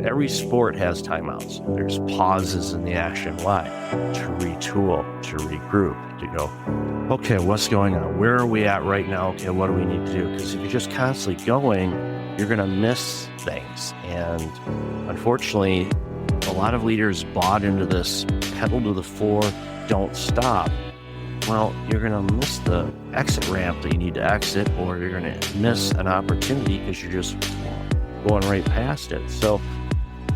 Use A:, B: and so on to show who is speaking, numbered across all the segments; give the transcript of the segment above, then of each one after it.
A: Every sport has timeouts. There's pauses in the action. Why? To retool, to regroup, to go, okay, what's going on? Where are we at right now? Okay, what do we need to do? Because if you're just constantly going, you're going to miss things. And unfortunately, a lot of leaders bought into this pedal to the floor, don't stop. Well, you're going to miss the exit ramp that you need to exit, or you're going to miss an opportunity because you're just going right past it. So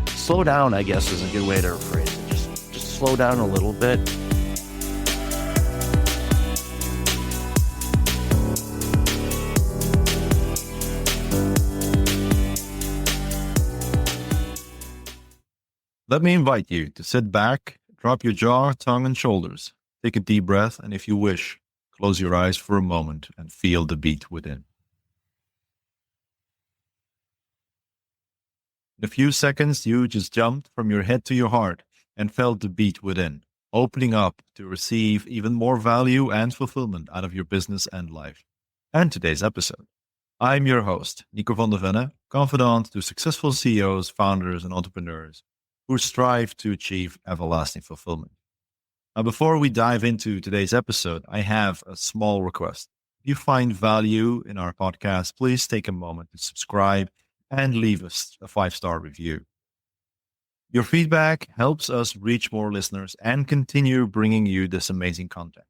A: slow down, I guess, is a good way to phrase it. Just slow down a little bit.
B: Let me invite you to sit back, drop your jaw, tongue, and shoulders. Take a deep breath, and if you wish, close your eyes for a moment and feel the beat within. In a few seconds, you just jumped from your head to your heart and felt the beat within, opening up to receive even more value and fulfillment out of your business and life. And today's episode. I'm your host, Nico van der Venne, confidant to successful CEOs, founders, and entrepreneurs who strive to achieve everlasting fulfillment. Now, before we dive into today's episode, I have a small request. If you find value in our podcast, please take a moment to subscribe and leave us a 5-star review. Your feedback helps us reach more listeners and continue bringing you this amazing content.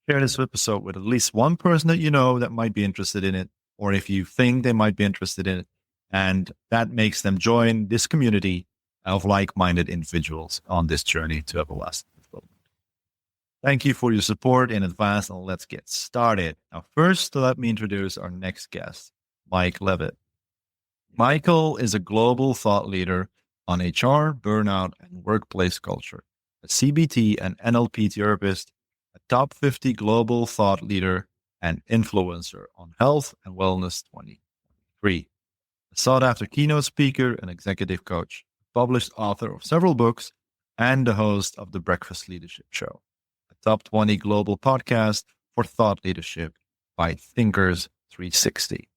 B: Share this episode with at least one person that you know that might be interested in it, or if you think they might be interested in it, and that makes them join this community of like-minded individuals on this journey to everlasting fulfillment. Thank you for your support in advance, and let's get started. Now, first, let me introduce our next guest, Mike Levitt. Michael is a global thought leader on HR, burnout, and workplace culture, a CBT and NLP therapist, a top 50 global thought leader, and influencer on health and wellness 2023, a sought-after keynote speaker and executive coach, published author of several books, and the host of the Breakfast Leadership Show, a top 20 global podcast for thought leadership by Thinkers 360.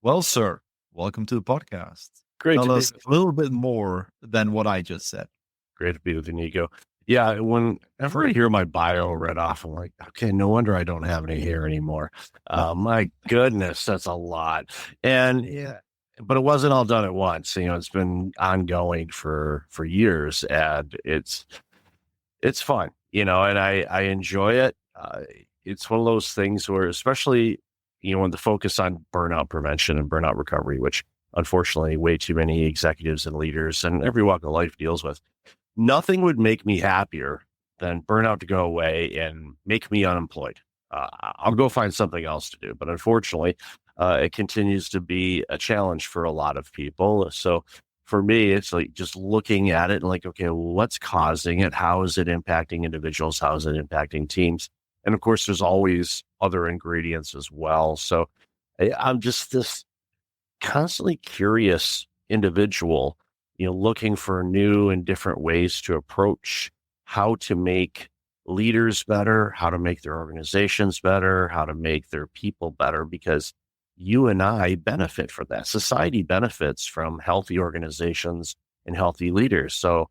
B: Well, sir, welcome to the podcast.
A: Great.
B: Tell us a little bit more than what I just said.
A: Great to be with you, Nico. Yeah, whenever I hear my bio read off, I'm like, okay, no wonder I don't have any hair anymore. My goodness, that's a lot. And yeah, but it wasn't all done at once. It's been ongoing for years, and it's fun, and I enjoy it. It's one of those things where, especially, when the focus on burnout prevention and burnout recovery, which unfortunately way too many executives and leaders and every walk of life deals with, nothing would make me happier than burnout to go away and make me unemployed. I'll go find something else to do. But unfortunately, it continues to be a challenge for a lot of people. So for me, it's like just looking at it and like, okay, well, what's causing it? How is it impacting individuals? How is it impacting teams? And of course, there's always other ingredients as well. So I'm just this constantly curious individual, looking for new and different ways to approach how to make leaders better, how to make their organizations better, how to make their people better, because you and I benefit from that. Society benefits from healthy organizations and healthy leaders. So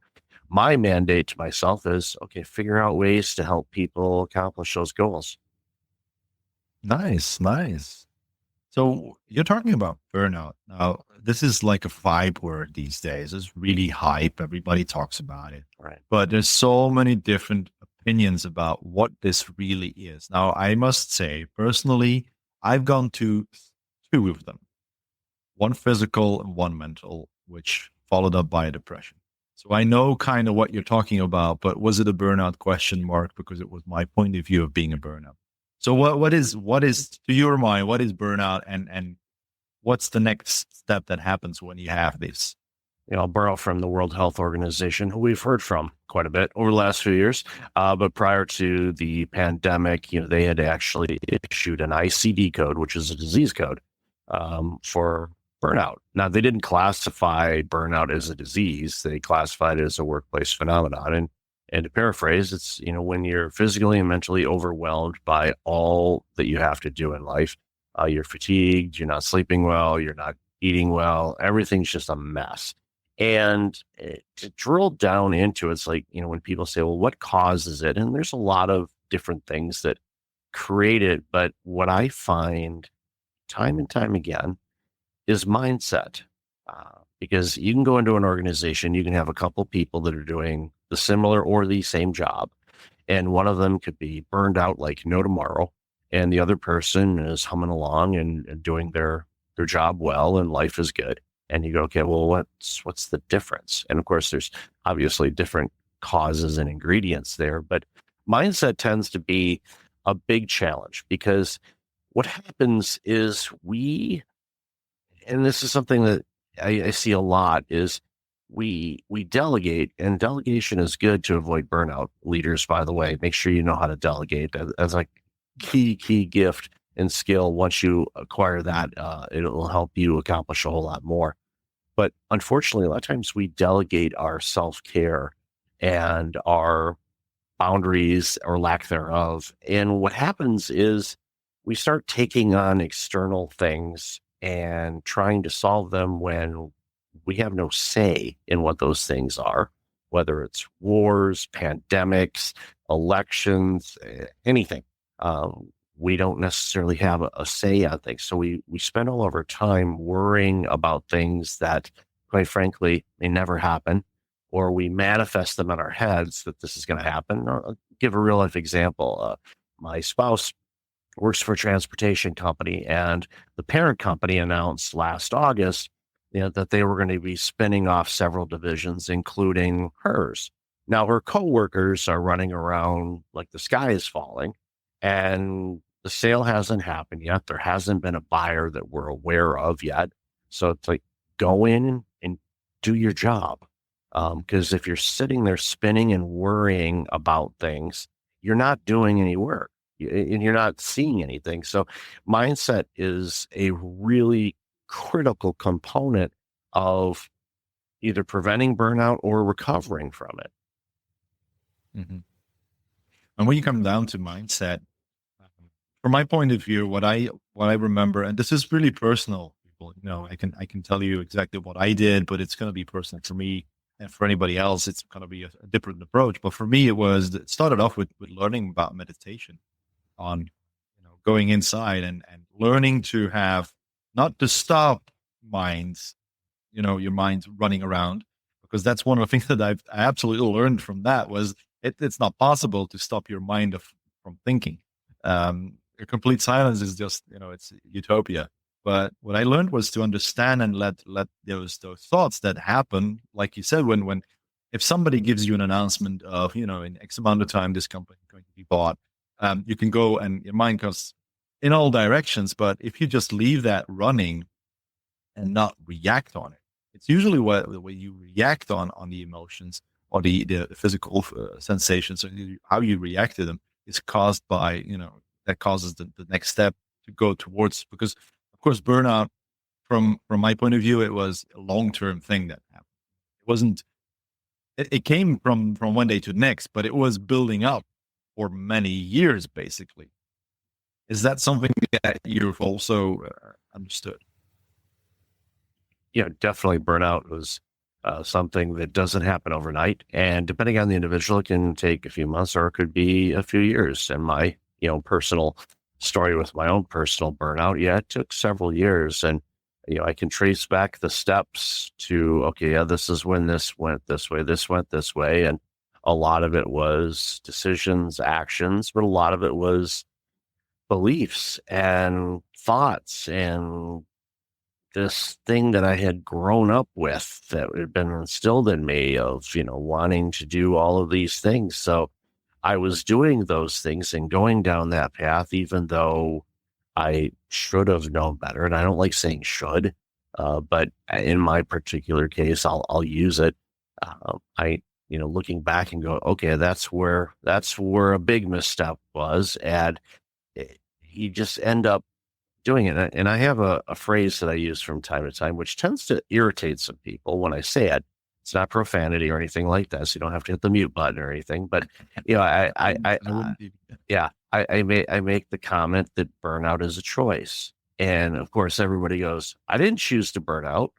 A: my mandate to myself is, okay, figure out ways to help people accomplish those goals.
B: Nice. So you're talking about burnout. Now, this is like a vibe word these days. It's really hype. Everybody talks about it.
A: Right.
B: But there's so many different opinions about what this really is. Now, I must say, personally, I've gone to 2 of them. One physical and one mental, which followed up by a depression. So I know kind of what you're talking about, but was it a burnout ? Because it was my point of view of being a burnout. So what is to your mind, what is burnout, and what's the next step that happens when you have this?
A: I'll borrow from the World Health Organization, who we've heard from quite a bit over the last few years. But prior to the pandemic, they had actually issued an ICD code, which is a disease code for burnout. Now, they didn't classify burnout as a disease. They classified it as a workplace phenomenon. And to paraphrase, it's, when you're physically and mentally overwhelmed by all that you have to do in life, you're fatigued, you're not sleeping well, you're not eating well, everything's just a mess. And to drill down into it, it's like, when people say, well, what causes it? And there's a lot of different things that create it. But what I find time and time again is mindset. Because you can go into an organization, you can have a couple people that are doing the similar or the same job, and one of them could be burned out like no tomorrow, and the other person is humming along and doing their job well, and life is good. And you go, okay, well, what's the difference? And of course, there's obviously different causes and ingredients there, but mindset tends to be a big challenge because what happens is and this is something that I see a lot, is we delegate, and delegation is good to avoid burnout. Leaders, by the way, make sure you know how to delegate as a key gift and skill. Once you acquire that, it'll help you accomplish a whole lot more. But unfortunately, a lot of times we delegate our self-care and our boundaries or lack thereof. And what happens is we start taking on external things and trying to solve them when we have no say in what those things are, whether it's wars, pandemics, elections, anything. We don't necessarily have a say on things. So we spend all of our time worrying about things that, quite frankly, may never happen, or we manifest them in our heads that this is going to happen. I'll give a real life example. My spouse works for a transportation company, and the parent company announced last August, that they were going to be spinning off several divisions, including hers. Now, her coworkers are running around like the sky is falling, and the sale hasn't happened yet. There hasn't been a buyer that we're aware of yet. So it's like, go in and do your job. Because if you're sitting there spinning and worrying about things, you're not doing any work and you're not seeing anything. So mindset is a really critical component of either preventing burnout or recovering from it.
B: Mm-hmm. And when you come down to mindset, from my point of view, what I remember, and this is really personal, people, I can tell you exactly what I did, but it's going to be personal for me, and for anybody else, it's going to be a different approach. But for me, it started off with learning about meditation, on going inside and learning to have, not to stop minds, your mind's running around, because that's one of the things that I absolutely learned from that was it's not possible to stop your mind from thinking. A complete silence is just, it's utopia. But what I learned was to understand and let those thoughts that happen, like you said, when if somebody gives you an announcement of, in X amount of time this company is going to be bought, you can go and your mind goes in all directions. But if you just leave that running and not react on it, it's usually the way you react on the emotions or the physical sensations, or how you react to them, is caused by, that causes the next step to go towards. Because of course, burnout, from my point of view, it was a long-term thing that happened. It wasn't, it came from one day to the next, but it was building up for many years, basically. Is that something that you've also understood?
A: Yeah, definitely burnout was something that doesn't happen overnight. And depending on the individual, it can take a few months or it could be a few years. And my, personal story with my own personal burnout, yeah, it took several years. And, I can trace back the steps to, okay, yeah, this is when this went this went this way. And a lot of it was decisions, actions, but a lot of it was beliefs and thoughts and this thing that I had grown up with that had been instilled in me of, wanting to do all of these things. So I was doing those things and going down that path, even though I should have known better. And I don't like saying should, but in my particular case, I'll use it. Looking back and go, okay, that's where a big misstep was. And you just end up doing it. And I have a phrase that I use from time to time, which tends to irritate some people when I say it. It's not profanity or anything like that, so you don't have to hit the mute button or anything. But I make the comment that burnout is a choice, and of course everybody goes, "I didn't choose to burn out."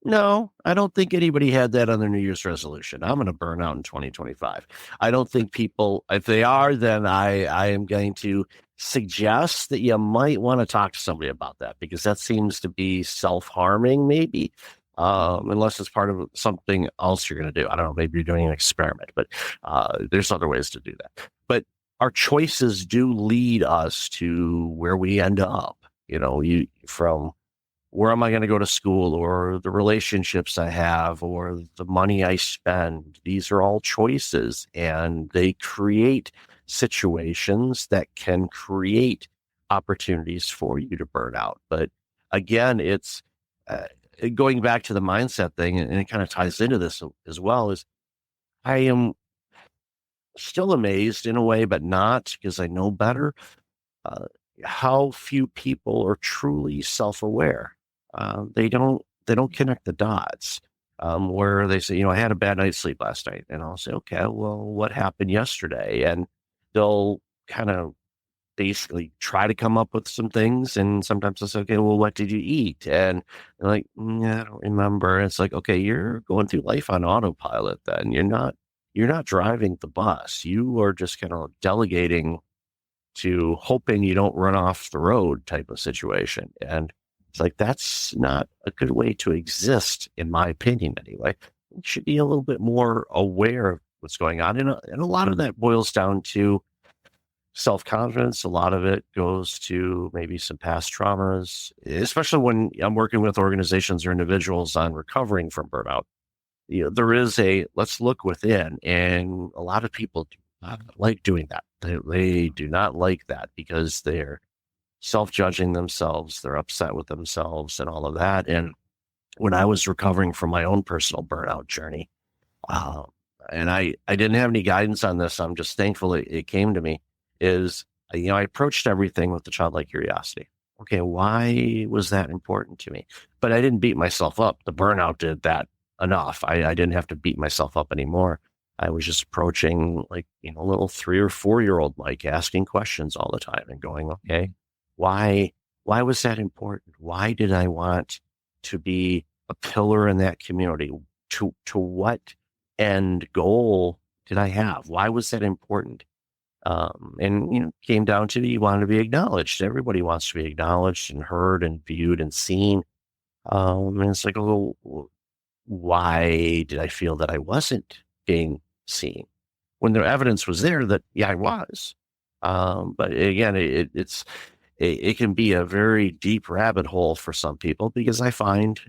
A: No, I don't think anybody had that on their New Year's resolution. I'm going to burn out in 2025. I don't think people, if they are, then I am going to suggest that you might want to talk to somebody about that, because that seems to be self-harming, maybe, unless it's part of something else you're going to do. I don't know. Maybe you're doing an experiment, but there's other ways to do that. But our choices do lead us to where we end up. From where am I going to go to school, or the relationships I have, or the money I spend. These are all choices, and they create situations that can create opportunities for you to burn out. But again, it's uh, going back to the mindset thing, and it kind of ties into this as well, is I am still amazed in a way, but not, because I know better, uh, how few people are truly self-aware. They don't connect the dots. Where they say, I had a bad night's sleep last night, and I'll say, okay, well, what happened yesterday? And they'll kind of basically try to come up with some things, and sometimes I'll say, okay, well, what did you eat? And they're like, I don't remember. And it's like, okay, you're going through life on autopilot. Then you're not driving the bus. You are just kind of delegating to hoping you don't run off the road type of situation. And it's like, that's not a good way to exist, in my opinion, anyway. You should be a little bit more aware of what's going on. And a lot of that boils down to self-confidence. A lot of it goes to maybe some past traumas, especially when I'm working with organizations or individuals on recovering from burnout. There is let's look within, and a lot of people do not like doing that. They do not like that, because they're self-judging themselves, they're upset with themselves and all of that. And when I was recovering from my own personal burnout journey, uh, and I didn't have any guidance on this, I'm just thankful it came to me, is, I approached everything with the childlike curiosity. Okay, why was that important to me? But I didn't beat myself up. The burnout did that enough. I didn't have to beat myself up anymore. I was just approaching, like, little 3 or 4 year old Mike, asking questions all the time and going, okay, why was that important? Why did I want to be a pillar in that community? To what end goal did I have? Why was that important? And came down to, you wanted to be acknowledged. Everybody wants to be acknowledged and heard and viewed and seen. And it's like, oh, why did I feel that I wasn't being seen, when the evidence was there that, yeah, I was? But again, it can be a very deep rabbit hole for some people, because I find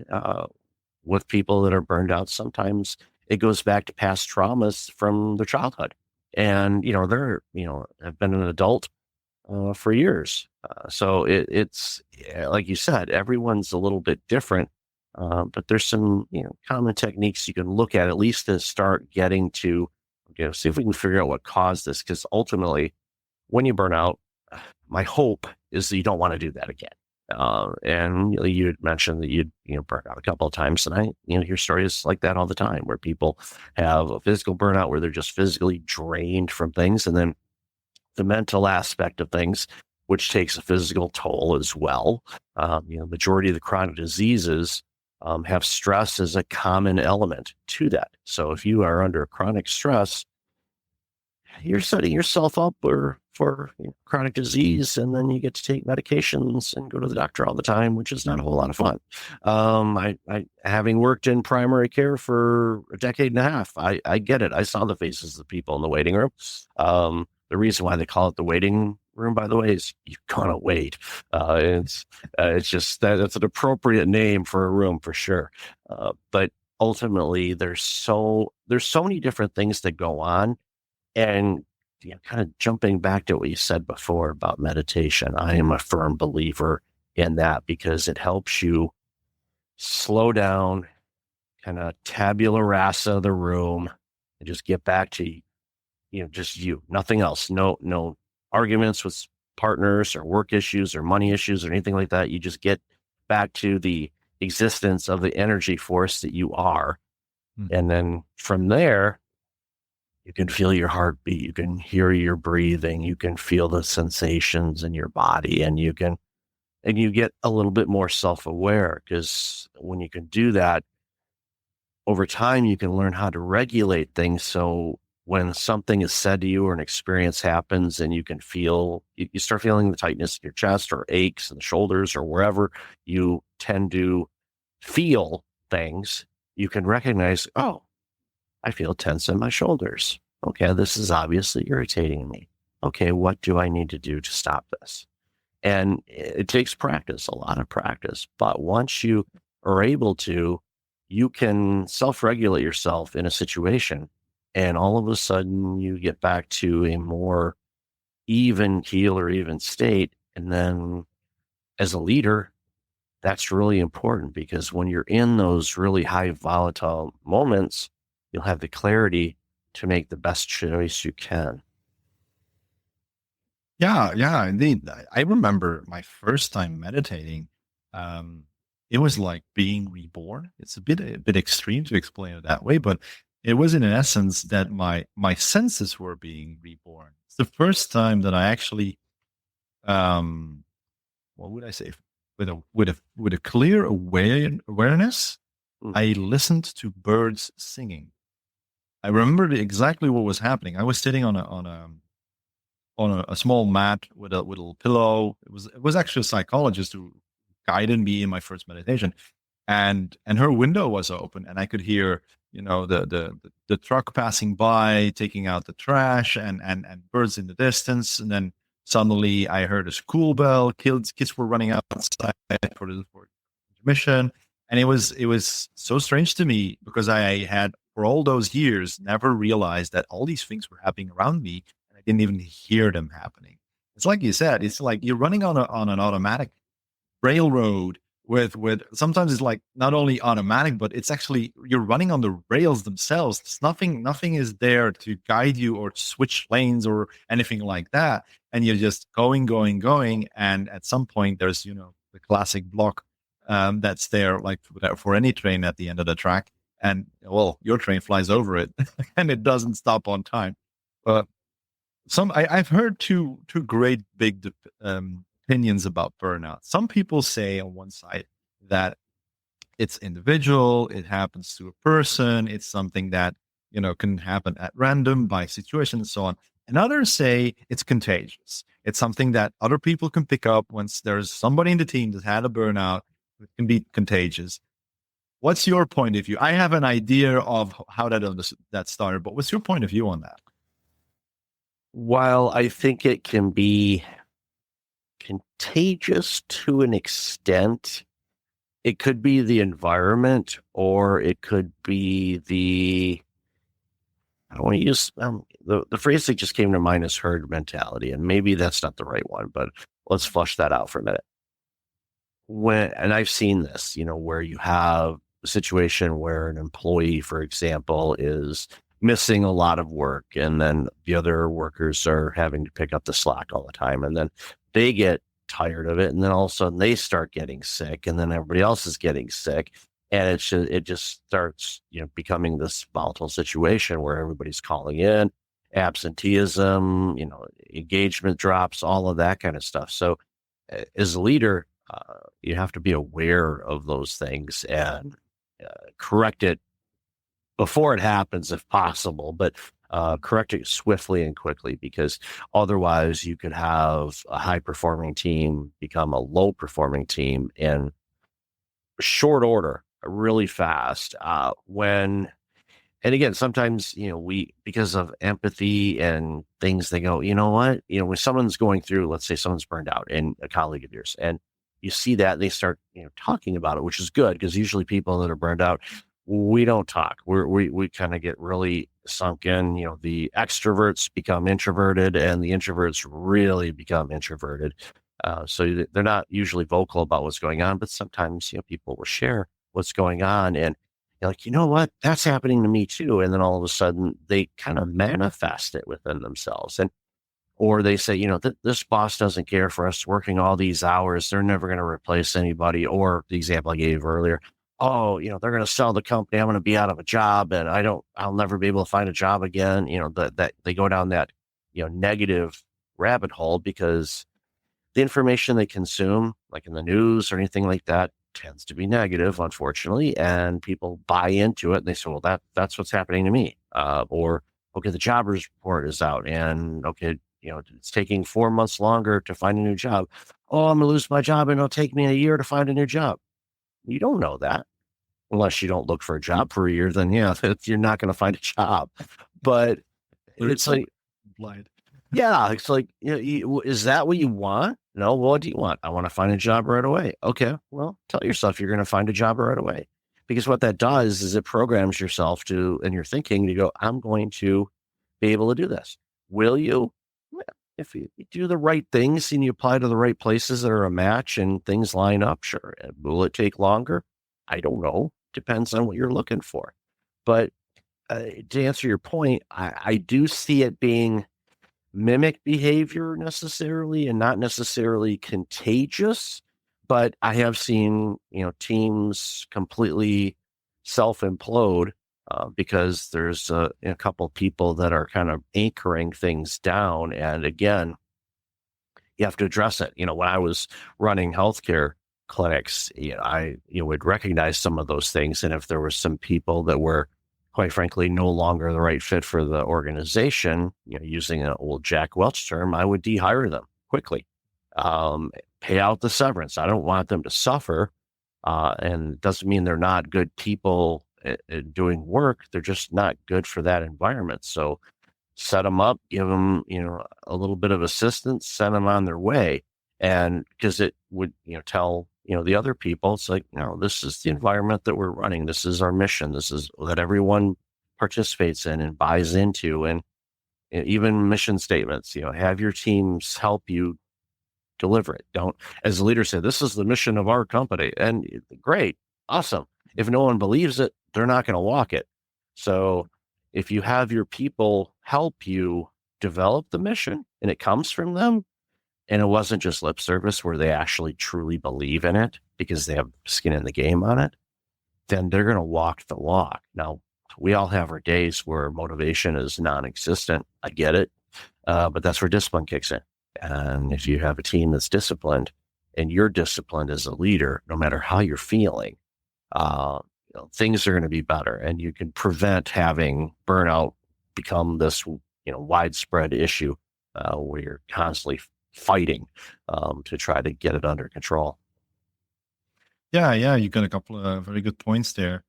A: with people that are burned out, sometimes it goes back to past traumas from their childhood. And, they're, have been an adult for years. So it's like you said, everyone's a little bit different. But there's some, common techniques you can look at least to start getting to, see if we can figure out what caused this. Because ultimately, when you burn out, my hope is that you don't want to do that again. And you had mentioned that you'd burned out a couple of times, and I hear stories like that all the time, where people have a physical burnout where they're just physically drained from things, and then the mental aspect of things, which takes a physical toll as well. Majority of the chronic diseases have stress as a common element to that. So if you are under chronic stress, you're setting yourself up for chronic disease, and then you get to take medications and go to the doctor all the time, which is not a whole lot of fun. I having worked in primary care for a decade and a half, I get it. I saw the faces of the people in the waiting room. The reason why they call it the waiting room, by the way, is you're gonna wait. It's just that's an appropriate name for a room for sure. But ultimately, there's so many different things that go on. And kind of jumping back to what you said before about meditation, I am a firm believer in that, because it helps you slow down, kind of tabula rasa the room, and just get back to, just nothing else. No arguments with partners or work issues or money issues or anything like that. You just get back to the existence of the energy force that you are. And then from there, you can feel your heartbeat, you can hear your breathing, you can feel the sensations in your body, and you get a little bit more self-aware, because when you can do that, over time, you can learn how to regulate things. So when something is said to you or an experience happens and you can feel, you start feeling the tightness in your chest or aches in the shoulders or wherever you tend to feel things, you can recognize, oh, I feel tense in my shoulders. Okay, this is obviously irritating me. Okay, what do I need to do to stop this? And it takes practice, a lot of practice. But once you are able to, you can self regulate yourself in a situation. And all of a sudden, you get back to a more even keel or even state. And then as a leader, that's really important because when you're in those really high volatile moments, you'll have the clarity to make the best choice you can.
B: Yeah, yeah, indeed. I remember my first time meditating. Um, it was like being reborn. It's a bit extreme to explain it that way, but it was in essence that my senses were being reborn. It's the first time that I actually, um, what would I say, with a clear awareness,
A: Mm.
B: I listened to birds singing. I remembered exactly what was happening. I was sitting on a small mat with a little pillow. It was actually a psychologist who guided me in my first meditation, and her window was open, and I could hear the truck passing by taking out the trash, and birds in the distance, and then suddenly I heard a school bell. Kids were running outside for intermission, and it was so strange to me because I had for all those years never realized that all these things were happening around me and I didn't even hear them happening. It's like you said, it's like you're running on an automatic railroad with sometimes it's like not only automatic, but it's actually you're running on the rails themselves. It's nothing is there to guide you or switch lanes or anything like that. And you're just going. And at some point there's, the classic block that's there like for any train at the end of the track. And well, your train flies over it and it doesn't stop on time. But I've heard two great big opinions about burnout. Some people say on one side that it's individual, it happens to a person, it's something that can happen at random by situation and so on. And others say it's contagious. It's something that other people can pick up once there's somebody in the team that had a burnout. It can be contagious. What's your point of view? I have an idea of how that started, but what's your point of view on that?
A: While I think it can be contagious to an extent, it could be the environment or it could be I don't want to use the phrase that just came to mind is herd mentality. And maybe that's not the right one, but let's flush that out for a minute. And I've seen this, where you have a situation where an employee, for example, is missing a lot of work and then the other workers are having to pick up the slack all the time. And then they get tired of it. And then all of a sudden they start getting sick and then everybody else is getting sick. And it just starts, becoming this volatile situation where everybody's calling in, absenteeism, engagement drops, all of that kind of stuff. So as a leader, you have to be aware of those things and correct it before it happens if possible, but correct it swiftly and quickly because otherwise you could have a high performing team become a low performing team in short order, really fast. And again, sometimes, because of empathy and things, they go, you know what, when someone's going through, let's say someone's burned out and a colleague of yours, and you see that they start, talking about it, which is good because usually people that are burned out, we don't talk. We kind of get really sunk in, the extroverts become introverted and the introverts really become introverted. So they're not usually vocal about what's going on, but sometimes, people will share what's going on and you're like, you know what, that's happening to me too. And then all of a sudden they kind of manifest it within themselves. Or they say, this boss doesn't care for us working all these hours. They're never going to replace anybody. Or the example I gave earlier, oh, they're going to sell the company. I'm going to be out of a job and I'll never be able to find a job again. That they go down that, negative rabbit hole because the information they consume, like in the news or anything like that, tends to be negative, unfortunately, and people buy into it and they say, well, that's what's happening to me. Or, okay, the job report is out and okay, it's taking 4 months longer to find a new job. Oh, I'm gonna lose my job and it'll take me a year to find a new job. You don't know that unless you don't look for a job for a year, then yeah, you're not going to find a job. But it's like,
B: blind.
A: yeah, it's like, is that what you want? No, what do you want? I want to find a job right away. Okay, well, tell yourself you're going to find a job right away. Because what that does is it programs yourself to, and your thinking to go, I'm going to be able to do this. Will you? Well, if you do the right things and you apply to the right places that are a match and things line up, sure. Will it take longer? I don't know. Depends on what you're looking for. But to answer your point, I do see it being mimic behavior necessarily and not necessarily contagious. But I have seen, teams completely self implode because there's a couple people that are kind of anchoring things down. And again, you have to address it. When I was running healthcare clinics, I would recognize some of those things. And if there were some people that were, quite frankly, no longer the right fit for the organization, using an old Jack Welch term, I would dehire them quickly, pay out the severance. I don't want them to suffer. And it doesn't mean they're not good people doing work. They're just not good for that environment. So set them up, give them, a little bit of assistance, send them on their way. And because it would, tell, the other people, it's like, this is the environment that we're running. This is our mission. This is that everyone participates in and buys into. And even mission statements, have your teams help you deliver it. Don't, as the leader said, this is the mission of our company. And great, awesome. If no one believes it, they're not going to walk it. So if you have your people help you develop the mission and it comes from them, and it wasn't just lip service where they actually truly believe in it because they have skin in the game on it, then they're going to walk the walk. Now, we all have our days where motivation is non-existent. I get it. But that's where discipline kicks in. And if you have a team that's disciplined and you're disciplined as a leader, no matter how you're feeling, things are going to be better, and you can prevent having burnout become this, widespread issue where you're constantly fighting to try to get it under control.
B: Yeah, you got a couple of very good points there.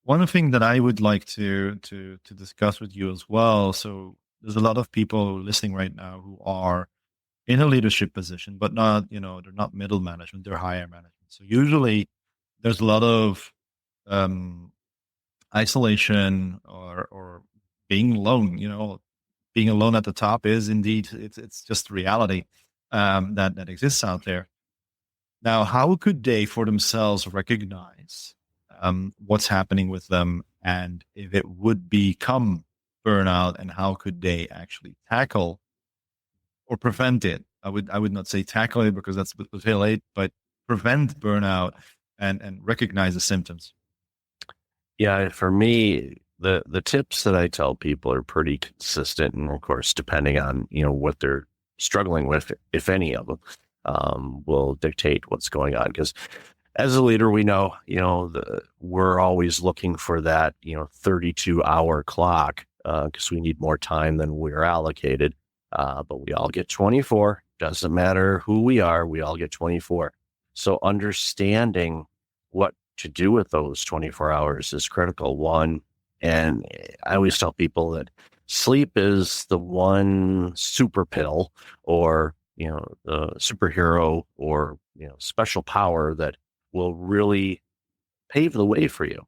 B: One thing that I would like to discuss with you as well. So there's a lot of people listening right now who are in a leadership position, but not, they're not middle management, they're higher management. So usually there's a lot of isolation or being alone. Being alone at the top is indeed, it's just reality that exists out there. Now, how could they for themselves recognize what's happening with them, and if it would become burnout, and how could they actually tackle or prevent it? I would not say tackle it because that's a bit too late, but prevent burnout and recognize the symptoms.
A: Yeah, for me, the tips that I tell people are pretty consistent, and of course, depending on what they're struggling with, if any of them, will dictate what's going on. Because as a leader, we know we're always looking for that 32-hour clock because we need more time than we're allocated. But we all get 24. Doesn't matter who we are, we all get 24. So understanding what to do with those 24 hours is critical. One, and I always tell people that sleep is the one super pill or, the superhero or, special power that will really pave the way for you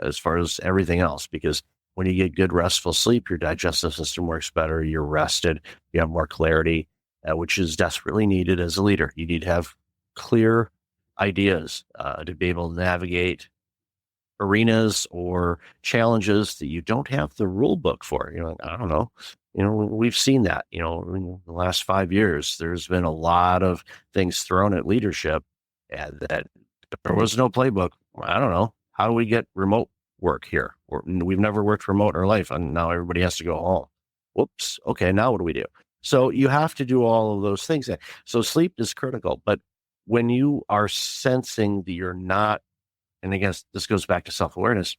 A: as far as everything else. Because when you get good restful sleep, your digestive system works better, you're rested, you have more clarity, which is desperately needed as a leader. You need to have clear ideas to be able to navigate arenas or challenges that you don't have the rule book for. I don't know. We've seen that, in the last 5 years, there's been a lot of things thrown at leadership and that there was no playbook. I don't know. How do we get remote work here? We've never worked remote in our life, and now everybody has to go home. Whoops. Okay. Now what do we do? So you have to do all of those things. So sleep is critical, but when you are sensing that you're not, and again, this goes back to self-awareness,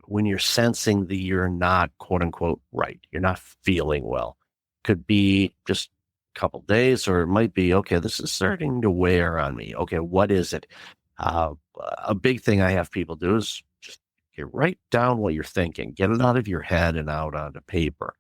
A: when you're sensing that you're not quote unquote right, you're not feeling well, could be just a couple days, or it might be, okay, this is starting to wear on me. Okay, what is it? Uh, a big thing I have people do is just write down what you're thinking, get it out of your head and out onto paper.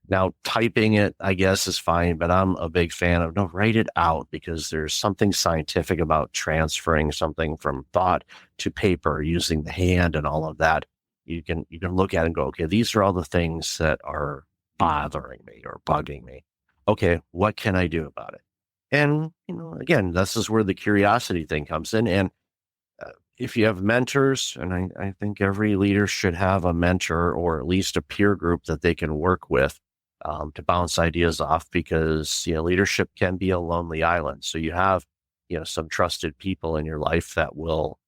A: Now, typing it, I guess, is fine, but I'm a big fan of no, write it out, because there's something scientific about transferring something from thought to paper using the hand and all of that. You can look at it and go, okay, these are all the things that are bothering me or bugging me. Okay, what can I do about it? And again, this is where the curiosity thing comes in. And if you have mentors, and I think every leader should have a mentor or at least a peer group that they can work with, to bounce ideas off, because leadership can be a lonely island. So you have some trusted people in your life that will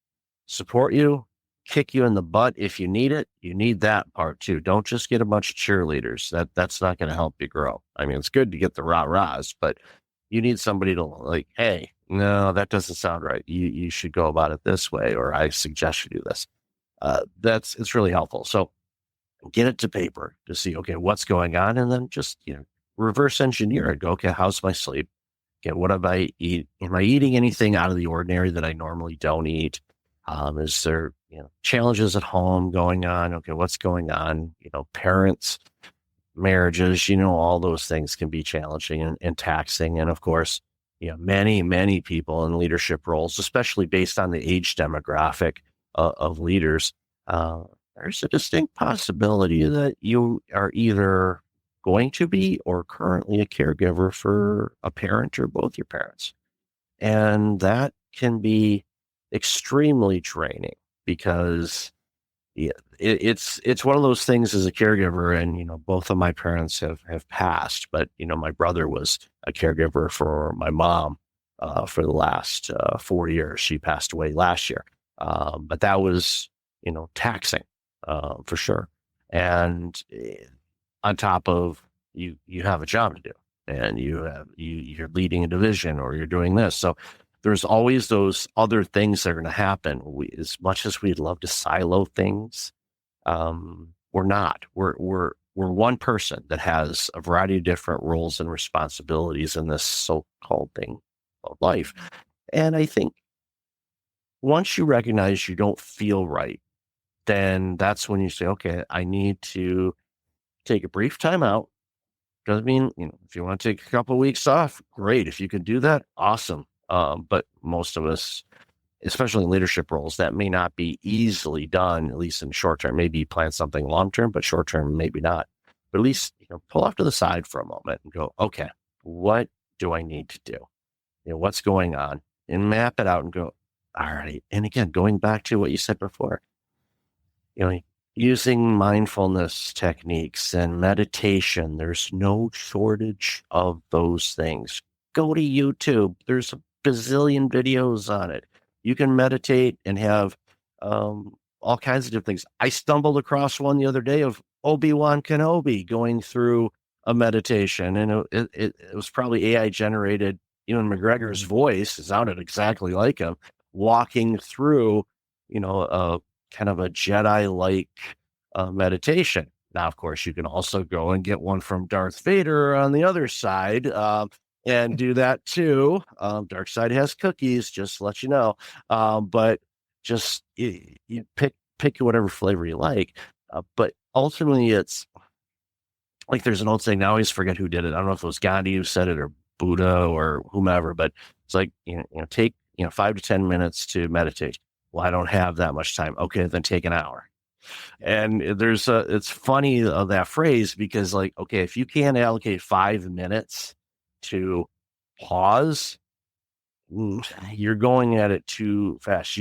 A: support you, kick you in the butt if you need it. You need that part too. Don't just get a bunch of cheerleaders. That's not going to help you grow. I mean, it's good to get the rah-rahs, but you need somebody to like, hey, no, that doesn't sound right. You should go about it this way, or I suggest you do this. It's really helpful. So get it to paper to see, okay, what's going on, and then just reverse engineer it. Go, okay, how's my sleep? Okay, what have I eat? Am I eating anything out of the ordinary that I normally don't eat? Is there challenges at home going on? Okay, what's going on? Parents, marriages, all those things can be challenging and taxing. And of course, many people in leadership roles, especially based on the age demographic of leaders, there's a distinct possibility that you are either going to be or currently a caregiver for a parent or both your parents. And that can be extremely draining, because it's one of those things as a caregiver. And both of my parents have passed, but my brother was a caregiver for my mom for the last 4 years. She passed away last year, but that was taxing for sure. And on top of you have a job to do, and you're leading a division, or you're doing this, so there's always those other things that are going to happen. As much as we'd love to silo things, we're not. We're one person that has a variety of different roles and responsibilities in this so-called thing of life. And I think once you recognize you don't feel right, then that's when you say, okay, I need to take a brief time out. Doesn't mean, if you want to take a couple of weeks off, great. If you can do that, awesome. But most of us, especially in leadership roles, that may not be easily done, at least in short term. Maybe you plan something long term, but short term, maybe not. But at least, pull off to the side for a moment and go, okay, what do I need to do? What's going on? And map it out and go, all right. And again, going back to what you said before, using mindfulness techniques and meditation, there's no shortage of those things. Go to YouTube. There's a bazillion videos on it. You can meditate and have all kinds of different things. I stumbled across one the other day of Obi-Wan Kenobi going through a meditation, and it was probably AI generated. Ewan McGregor's voice sounded exactly like him, walking through, kind of a Jedi-like meditation. Now, of course, you can also go and get one from Darth Vader on the other side, and do that too. Dark side has cookies, just to let you know. But just you pick whatever flavor you like. But ultimately, it's like there's an old saying. Now I always forget who did it. I don't know if it was Gandhi who said it or Buddha or whomever. But it's like take 5 to 10 minutes to meditate. Well, I don't have that much time. Okay, then take an hour. And it's funny that phrase, because like, okay, if you can't allocate 5 minutes to pause, you're going at it too fast.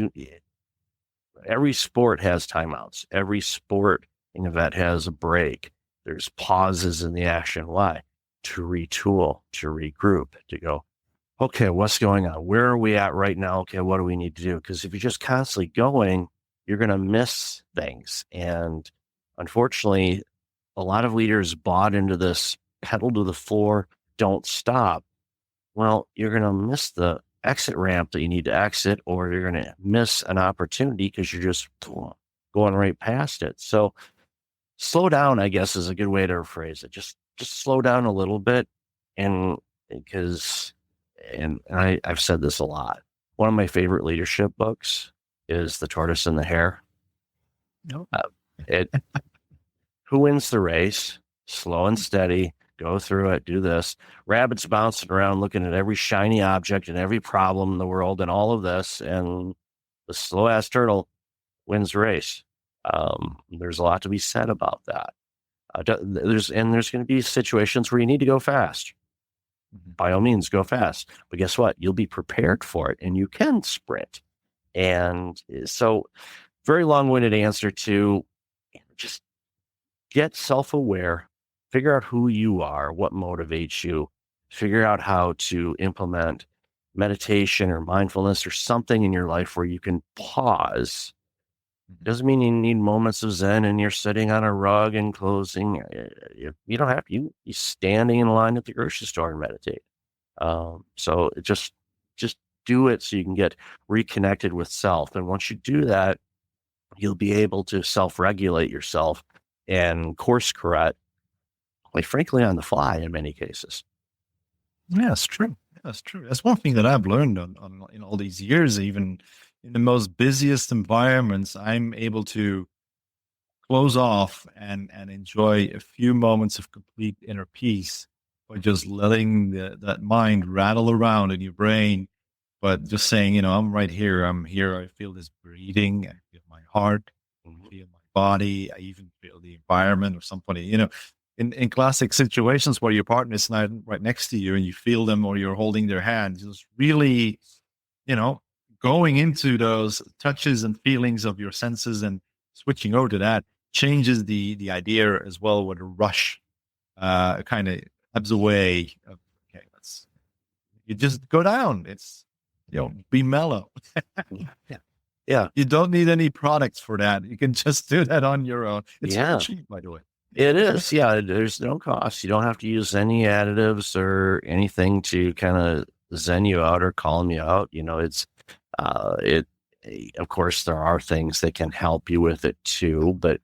A: Every sport has timeouts. Every sport event has a break. There's pauses in the action. Why? To retool, to regroup, to go, okay, what's going on? Where are we at right now? Okay, what do we need to do? Because if you're just constantly going, you're going to miss things. And unfortunately, a lot of leaders bought into this pedal to the floor, don't stop. Well, you're going to miss the exit ramp that you need to exit, or you're going to miss an opportunity because you're just going right past it. So slow down, I guess, is a good way to phrase it. Just slow down a little bit. And because, I've said this a lot. One of my favorite leadership books is The Tortoise and the Hare.
B: No.
A: Who wins the race? Slow and steady. Go through it. Do this. Rabbits bouncing around, looking at every shiny object and every problem in the world and all of this. And the slow ass turtle wins the race. There's a lot to be said about that. There's going to be situations where you need to go fast. By all means, go fast. But guess what? You'll be prepared for it, and you can sprint. And so, very long-winded answer to just get self-aware, figure out who you are, what motivates you, figure out how to implement meditation or mindfulness or something in your life where you can pause. Doesn't mean you need moments of Zen and you're sitting on a rug and closing. You don't have to. You standing in line at the grocery store and meditate. So just do it so you can get reconnected with self. And once you do that, you'll be able to self-regulate yourself and course correct, like frankly, on the fly in many cases.
B: Yeah, it's true. That's true. That's one thing that I've learned on in all these years. Even in the most busiest environments, I'm able to close off and enjoy a few moments of complete inner peace by just letting that mind rattle around in your brain, but just saying, I'm right here. I'm here. I feel this breathing. I feel my heart. I feel my body. I even feel the environment or somebody, in classic situations where your partner is not right next to you and you feel them or you're holding their hand, just really, going into those touches and feelings of your senses and switching over to that changes the idea as well, where the rush kind of ebbs away. Okay, you just go down. It's, be mellow.
A: Yeah.
B: You don't need any products for that. You can just do that on your own. It's cheap, by the way.
A: It is. Yeah. There's no cost. You don't have to use any additives or anything to kind of zen you out or calm you out. Of course, there are things that can help you with it too, but,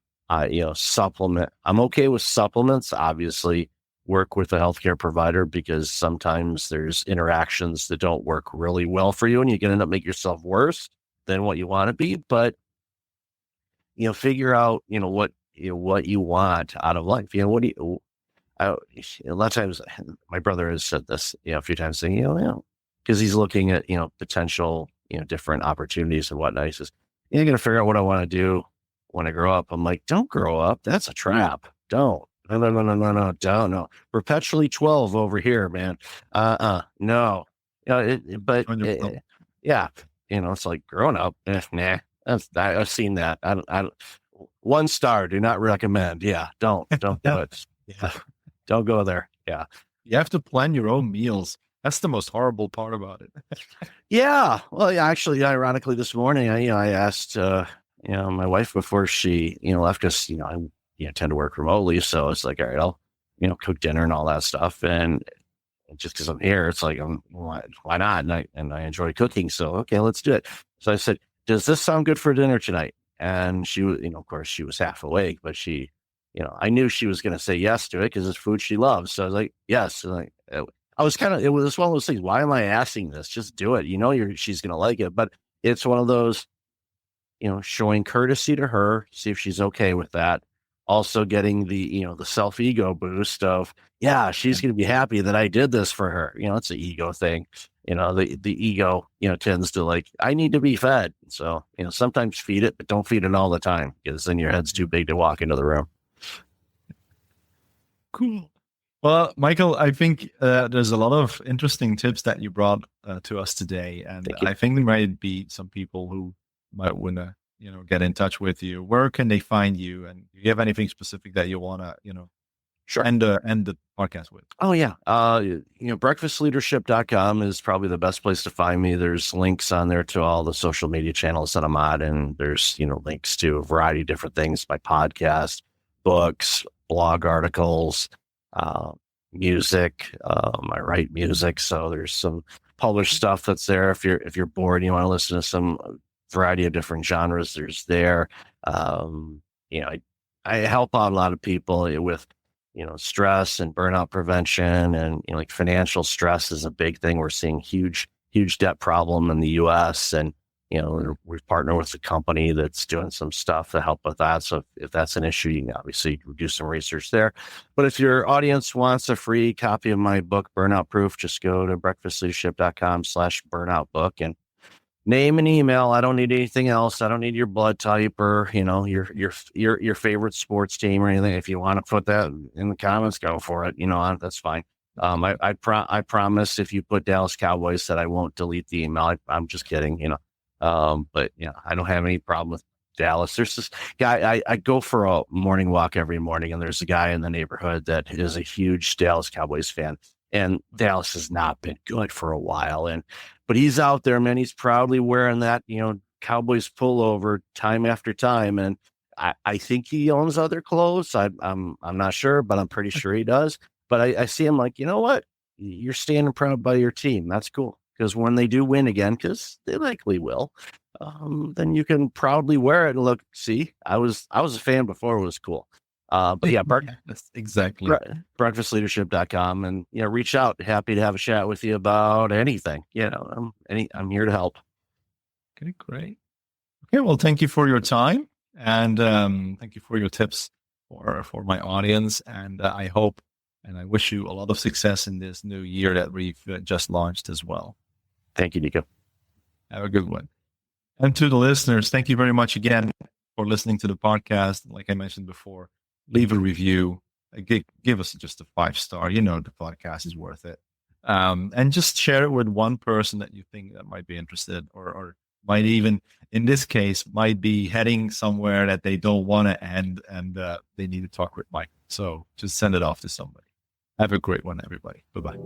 A: supplement. I'm okay with supplements. Obviously, work with a healthcare provider because sometimes there's interactions that don't work really well for you and you can end up making yourself worse than what you want to be. But, figure out, what you want out of life. What do you, a lot of times my brother has said this, a few times saying, because he's looking at, potential, different opportunities and whatnot. He says, you're going to figure out what I want to do when I grow up. I'm like, don't grow up. That's a trap. Don't. No, don't. No. Perpetually 12 over here, man. No. Yeah. It's like growing up. Nah. I've seen that. I 1 star. Do not recommend. Yeah. Don't do it. Yeah. Don't go there. Yeah.
B: You have to plan your own meals. That's the most horrible part about it.
A: Yeah. Well, yeah, actually, ironically, this morning, I asked, my wife before she, left us, I tend to work remotely. So it's like, all right, I'll, cook dinner and all that stuff. And just because I'm here, it's like, why not? And I enjoy cooking. So, okay, let's do it. So I said, does this sound good for dinner tonight? And she was, of course, she was half awake, but she, I knew she was going to say yes to it because it's food she loves. So I was like, yes. And I was it was one of those things. Why am I asking this? Just do it. She's going to like it. But it's one of those, showing courtesy to her, see if she's okay with that. Also getting the, the self-ego boost of, she's going to be happy that I did this for her. It's an ego thing. The ego, tends to like, I need to be fed. So, sometimes feed it, but don't feed it all the time because then your head's too big to walk into the room.
B: Cool. Well, Michael, I think there's a lot of interesting tips that you brought to us today. And I think there might be some people who might want to, get in touch with you. Where can they find you? And do you have anything specific that you want to,
A: Sure.
B: end the podcast with?
A: Oh, yeah. Breakfastleadership.com is probably the best place to find me. There's links on there to all the social media channels that I'm on. And there's, links to a variety of different things, my podcast, books, blog articles, music. I write music. So there's some published stuff that's there. If you're bored and you want to listen to some variety of different genres, there's there. I help out a lot of people with, stress and burnout prevention, and, like financial stress is a big thing. We're seeing huge debt problem in the US, and, we've partnered with a company that's doing some stuff to help with that. So if that's an issue, you can obviously do some research there. But if your audience wants a free copy of my book, Burnout Proof, just go to breakfastleadership.com/burnout book and name and email. I don't need anything else. I don't need your blood type or, your favorite sports team or anything. If you want to put that in the comments, go for it. That's fine. I promise if you put Dallas Cowboys that I won't delete the email. I'm just kidding, but I don't have any problem with Dallas. There's this guy, I go for a morning walk every morning, and there's a guy in the neighborhood that is a huge Dallas Cowboys fan. And Dallas has not been good for a while. But he's out there, man. He's proudly wearing that, Cowboys pullover time after time. And I think he owns other clothes. I'm not sure, but I'm pretty sure he does. But I see him like, you know what? You're standing proud by your team. That's cool. Because when they do win again, because they likely will, then you can proudly wear it and look, see, I was a fan before it was cool. But yeah,
B: that's exactly
A: breakfastleadership.com, and reach out. Happy to have a chat with you about anything. I'm here to help.
B: Okay, great. Okay, well, thank you for your time, and thank you for your tips for my audience. And I hope and I wish you a lot of success in this new year that we've just launched as well.
A: Thank you, Nico.
B: Have a good one. And to the listeners, thank you very much again for listening to the podcast. Like I mentioned before, leave a review, give us just a 5-star. The podcast is worth it. And just share it with one person that you think that might be interested, or might even, in this case, might be heading somewhere that they don't want to end, and they need to talk with Mike. So just send it off to somebody. Have a great one, everybody. Bye-bye.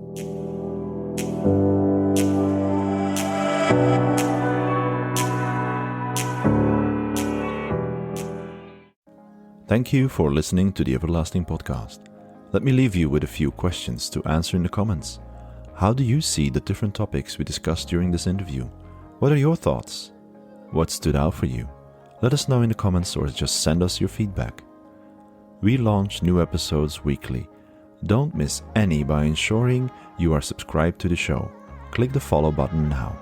B: Thank you for listening to the Everlasting Podcast. Let me leave you with a few questions to answer in the comments. How do you see the different topics we discussed during this interview? What are your thoughts? What stood out for you? Let us know in the comments, or just send us your feedback. We launch new episodes weekly. Don't miss any by ensuring you are subscribed to the show. Click the follow button now.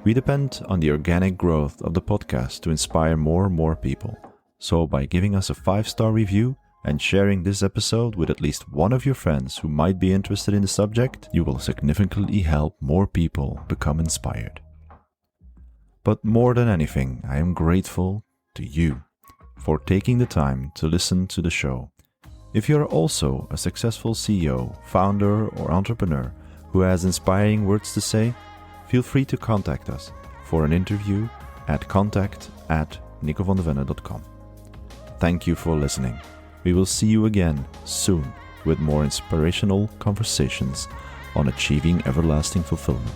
B: We depend on the organic growth of the podcast to inspire more and more people. So by giving us a 5-star review and sharing this episode with at least one of your friends who might be interested in the subject, you will significantly help more people become inspired. But more than anything, I am grateful to you for taking the time to listen to the show. If you are also a successful CEO, founder, or entrepreneur who has inspiring words to say, feel free to contact us for an interview at contact@nicovandevenne.com. Thank you for listening. We will see you again soon with more inspirational conversations on achieving everlasting fulfillment.